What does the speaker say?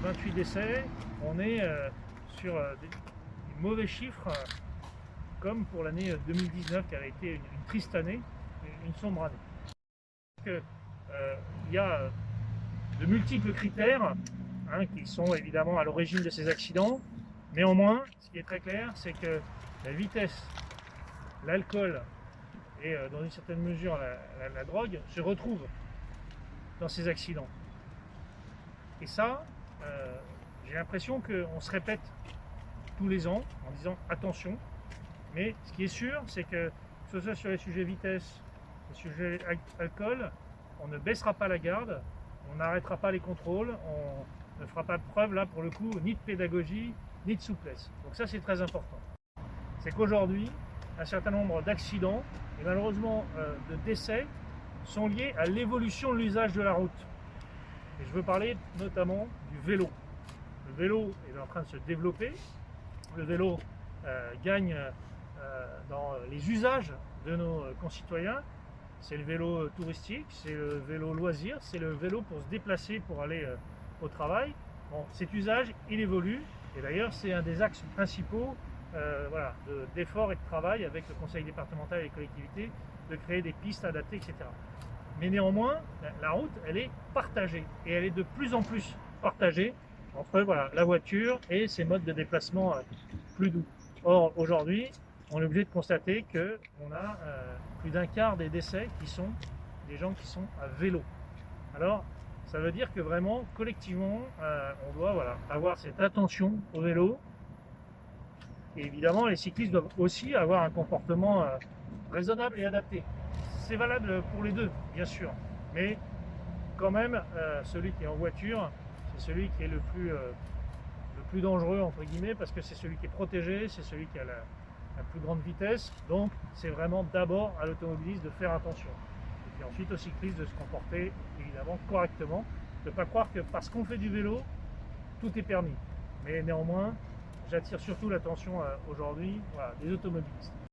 28 décès, on est sur des mauvais chiffres, comme pour l'année 2019 qui avait été une triste année, une sombre année. Il y a de multiples critères qui sont évidemment à l'origine de ces accidents. Néanmoins, ce qui est très clair, c'est que la vitesse, l'alcool et dans une certaine mesure la drogue se retrouvent dans ces accidents. Et ça, j'ai l'impression qu'on se répète tous les ans en disant attention. Mais ce qui est sûr, c'est que ce soit sur les sujets vitesse, les sujets alcool, on ne baissera pas la garde, on n'arrêtera pas les contrôles, on ne fera pas de preuve là pour le coup ni de pédagogie ni de souplesse. Donc ça c'est très important. C'est qu'aujourd'hui, un certain nombre d'accidents et malheureusement de décès sont liés à l'évolution de l'usage de la route. Et je veux parler notamment du vélo. Le vélo est en train de se développer. Le vélo gagne dans les usages de nos concitoyens. C'est le vélo touristique, c'est le vélo loisir, c'est le vélo pour se déplacer, pour aller au travail. Bon, cet usage, il évolue. Et d'ailleurs, c'est un des axes principaux d'efforts et de travail avec le conseil départemental et les collectivités, de créer des pistes adaptées, etc. Mais néanmoins, la route, elle est partagée. Et elle est de plus en plus partagée entre la voiture et ses modes de déplacement plus doux. Or, aujourd'hui, on est obligé de constater qu'on a plus d'un quart des décès qui sont des gens qui sont à vélo. Alors, ça veut dire que vraiment, collectivement, on doit avoir cette attention au vélo. Et évidemment, les cyclistes doivent aussi avoir un comportement raisonnable et adapté. C'est valable pour les deux, bien sûr. Mais quand même, celui qui est en voiture, c'est celui qui est le plus dangereux, entre guillemets, parce que c'est celui qui est protégé, c'est celui qui a la plus grande vitesse. Donc, c'est vraiment d'abord à l'automobiliste de faire attention. Et puis ensuite au cycliste de se comporter, évidemment, correctement. De ne pas croire que parce qu'on fait du vélo, tout est permis. Mais néanmoins, j'attire surtout l'attention aujourd'hui des automobilistes.